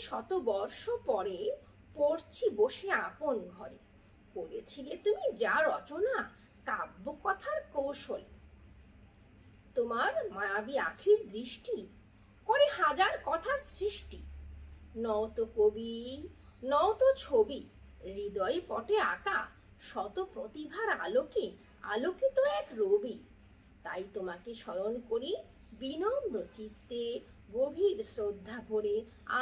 শত বর্ষ পরে পড়ছি বসে আপন ঘরে, করেছিলে তুমি যা রচনা কাব্য কথার কৌশল। তোমার মায়াবী আখির দৃষ্টি করে হাজার কথার সৃষ্টি, নত কবি নত ছবি, হৃদয় পটে আঁকা শত প্রতিভার আলোকে আলোকিত এক রবি। তাই তোমাকে স্মরণ করি বিনম্র চিত্তে, গভীর শ্রদ্ধা ভরে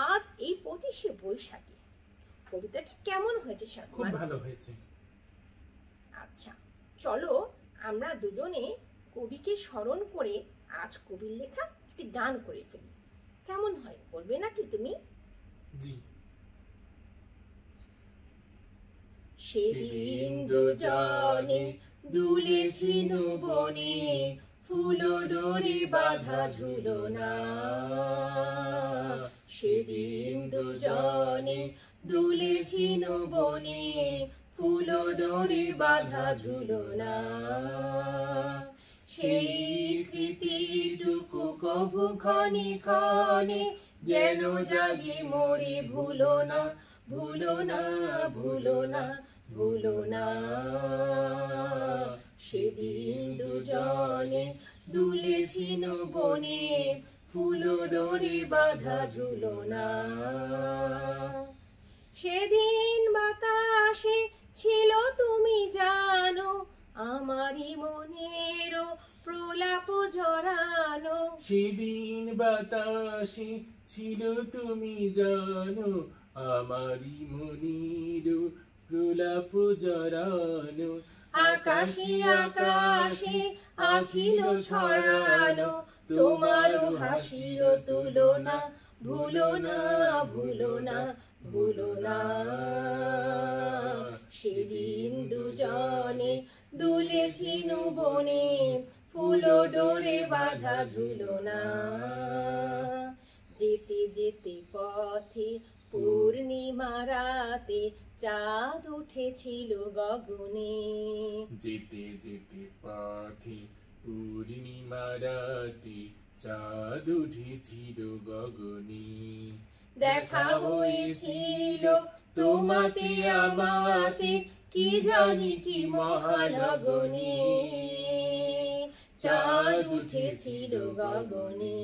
আজ এই 25শে বৈশাখে। কবিতাটি কেমন হয়েছে সাদমান? খুব ভালো হয়েছে। আচ্ছা, চলো আমরা দুজনে কবিকে স্মরণ করে আজ কবির লেখা একটি গান করে ফেলি। কেমন হয়, করবে নাকি তুমি? জি। সেদিন দুজনে দুলেছি বনে, ফুল ডোরে বাঁধা ঝুলনা। সেদিন দুজনে দুলেছি বনে, ফুল ডোরে বাঁধা ঝুলনা। সেই স্মৃতিটুকু কভু ক্ষণে ক্ষণে যেন জাগে মোরে, ভুলো না ভুলো না ভুলো না ভুলো না। সেদিন দুজনে দুলেছি বনে, ফুল ডোরে বাঁধা ঝুলনা। সেদিন বাতাসে ছিল তুমি জানো, আমারই মনের প্রলাপ জড়ানো। সেদিন বাতাসে ছিল তুমি জানো, আমারই মনের প্রলাপ জড়ানো। আকাশে আকাশে আছিল ছড়ানো, তোমার হাসির তুলনা, ভুলো না ভুলো না ভুলো না। সেদিন দুজনে দুলেছি বনে, ফুল ডোরে বাঁধা ঝুলনা। যেতে যেতে পথে পূর্ণিমা রাতে চাঁদ উঠেছিল গগনে। যেতে যেতে পথে পূর্ণিমা রাতে চাঁদ উঠেছিল গগনে। দেখা হয়েছিল তোমাতে আমাতে, কি জানি কি মহালগনে। চাঁদ উঠেছিল গগনে।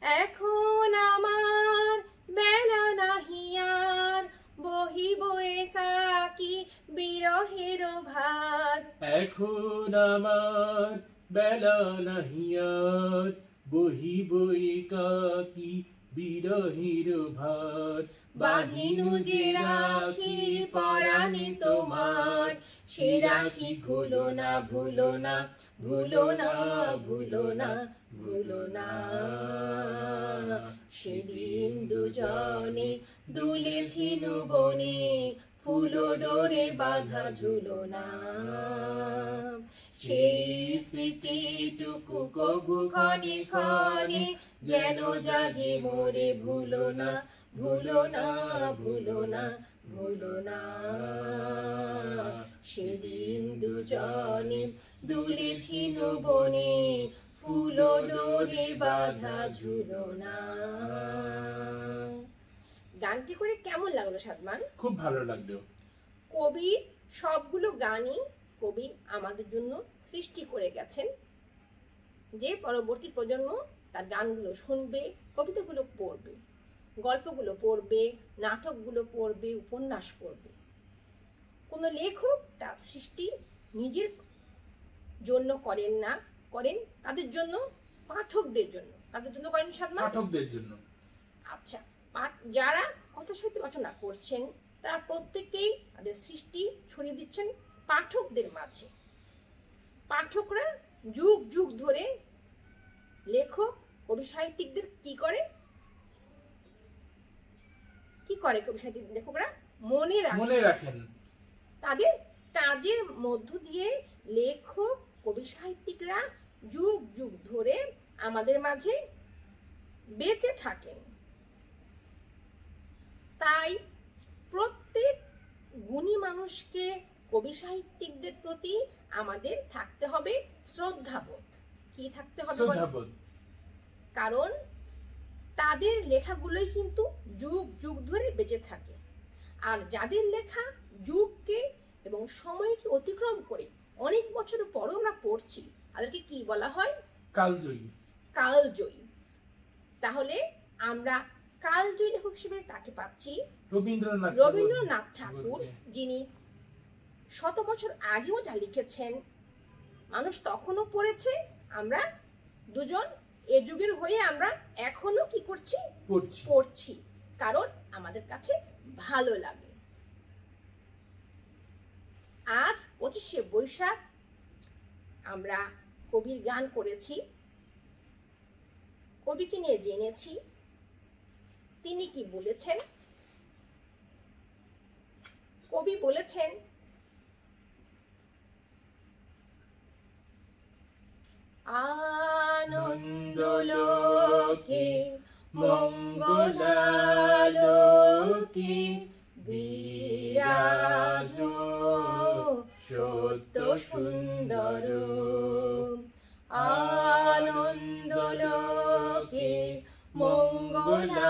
এখন আমার বেলা নাহি আর, বহিব একাকী বিরহের ভার। এখন আমার বেলা নাহি আর, বহিব একাকী বিরহের ভার। বাঁধিনু যে রাখি পরাণে তোমার, সে রাখি ভুলো না ভুলো না ভুলো না ভুলো না ভুলো না। সেদিন দুজনে দুলেছি বনে, ফুল ডোরে বাঁধা ঝুলনা। সেই স্মৃতিটুকু কভু ক্ষণে ক্ষণে যেন জাগে মোরে, ভুলো না ভুলো না ভুলো না ভুলো না। সেদিন দুজনে দুলেছি বনে, ফুল ডোরে বাঁধা ঝুলনা। গানটি করে কেমন লাগলো সাদমান? খুব ভালো লাগলো। কবি সবগুলো গানই কবি আমাদের জন্য সৃষ্টি করে গেছেন, যে পরবর্তী প্রজন্ম তার গানগুলো শুনবে, কবিতাগুলো পড়বে, গল্পগুলো পড়বে, নাটকগুলো পড়বে, উপন্যাস পড়বে। কোনো লেখক তার সৃষ্টি নিজের জন্য করেন না, করেন তাদের জন্য, পাঠকদের জন্য। তাদের জন্য করেন সাদমান? পাঠকদের জন্য। আচ্ছা, যারা কথা সাহিত্য রচনা করছেন তারা প্রত্যেকেই তাদের সৃষ্টি ছড়িয়ে দিচ্ছেন পাঠকদের মাঝে। পাঠকরা যুগ যুগ ধরে লেখক কবি সাহিত্যিকদের কি করে কবি সাহিত্যিক লেখকরা মনে রাখেন। তাদের কাজের মধ্য দিয়ে লেখক কবি সাহিত্যিকরা যুগ যুগ ধরে আমাদের মাঝে বেঁচে থাকেন। তাই প্রত্যেক গুণী মানুষকে, কবি সাহিত্যিকদের প্রতি আমাদের থাকতে হবে শ্রদ্ধাবোধ। কি থাকতে হবে? শ্রদ্ধাবোধ। কারণ তাদের লেখাগুলোই কিন্তু যুগ যুগ ধরে বেঁচে থাকে। আর যাদের লেখা যুগকে এবং সময়কে অতিক্রম করে অনেক বছর পরও আমরা পড়ছি, তাদেরকে কি বলা হয়? কালজয়ী। কালজয়ী। তাহলে আমরা কালজয়ী লেখক হিসেবে কাকে পাচ্ছি? রবীন্দ্রনাথ ঠাকুর, যিনি শত বছর আগেও যা লিখেছেন মানুষ তখনও পড়েছে। আমরা দুজন এ যুগের হয়ে আমরা এখনো কি করছি? পড়ছি, কারণ আমাদের কাছে ভালো লাগে। আজ 25শে বৈশাখ আমরা কবির গান করেছি, কবিকে নিয়ে জেনেছি তিনি কি বলেছেন। কবি বলেছেন, আনন্দলোকে মঙ্গলালোকে বিরাজ সত্য সুন্দর। আনন্দলোকে মঙ্গলালোকে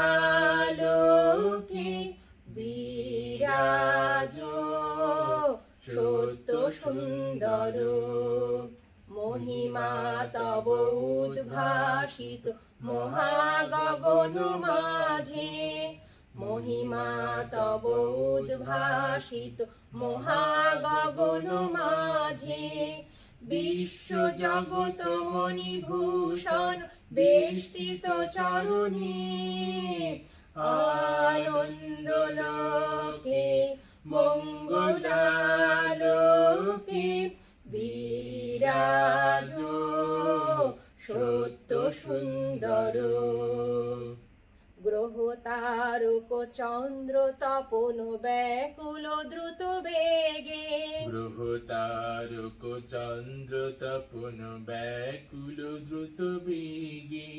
বিরাজ সত্য সুন্দর। মহিমা তব উদ্ভাসিত মহাগগন মাঝে, মহিমা তব উদ্ভাসিত মহাগগন মাঝে। বিশ্ব জগত মণিভূষণ বেষ্টিত চরণে, আনন্দলোকে মঙ্গলালোকে বিরাজ সত্য সুন্দর। গ্রহ তারক চন্দ্র তপন ব্যাকুল দ্রুত বেগে, গ্রহ তারক চন্দ্র তপন ব্যাকুল দ্রুত বেগে।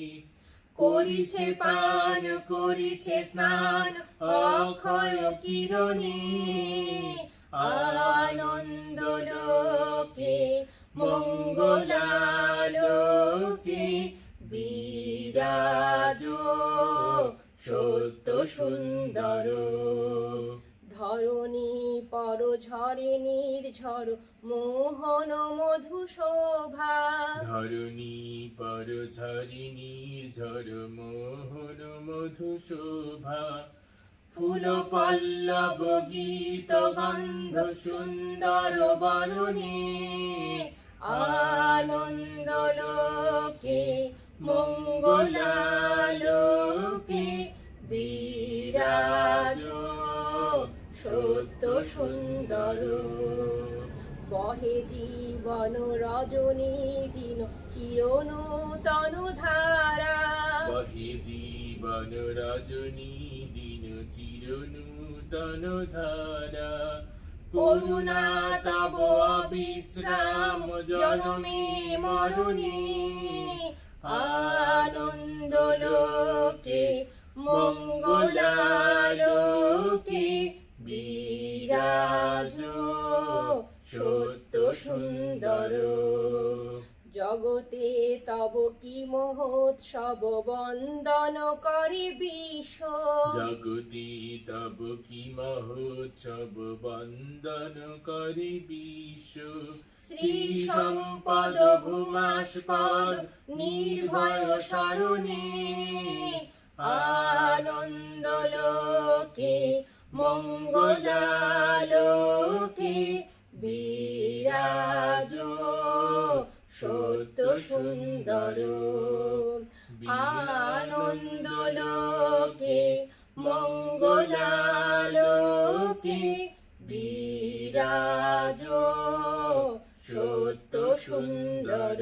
করিছে পান করিছে স্নান অক্ষয় কিরণে, আনন্দলোকে মঙ্গলালোকে বিরাজ সত্য সুন্দর। ধরণী পর ঝরে নির্ঝর মোহন মধু শোভা, ধরণী পর ঝরে নির্ঝর মোহন মধু শোভা। ফুল পল্লব গীত গন্ধ সুন্দর বরণে, আনন্দলোকে মঙ্গলালোকে বিরাজ সত্য সুন্দর। বহে জীবন রজনী দিন চিরনূতন ধারা, বহে জীবন রজনী দিন চিরনূতন ধারা। করুণা তব অবিশ্রাম জনমে মরণে, আনন্দলোকে মঙ্গলালোকে বিরাজ সত্য সুন্দর। জগতে তব কি মহোৎসব বন্দন করে বিশ্ব, জগতে তব কি মহোৎসব বন্দন করে বিশ্ব। শ্রী সম্পদ ভূমাস্পদ নির্ভয় শরণে, আনন্দলোকে মঙ্গলালোকে বিরাজ সত্য সুন্দর। আনন্দলোকে মঙ্গলালোকে বিরাজ সত্য সুন্দর।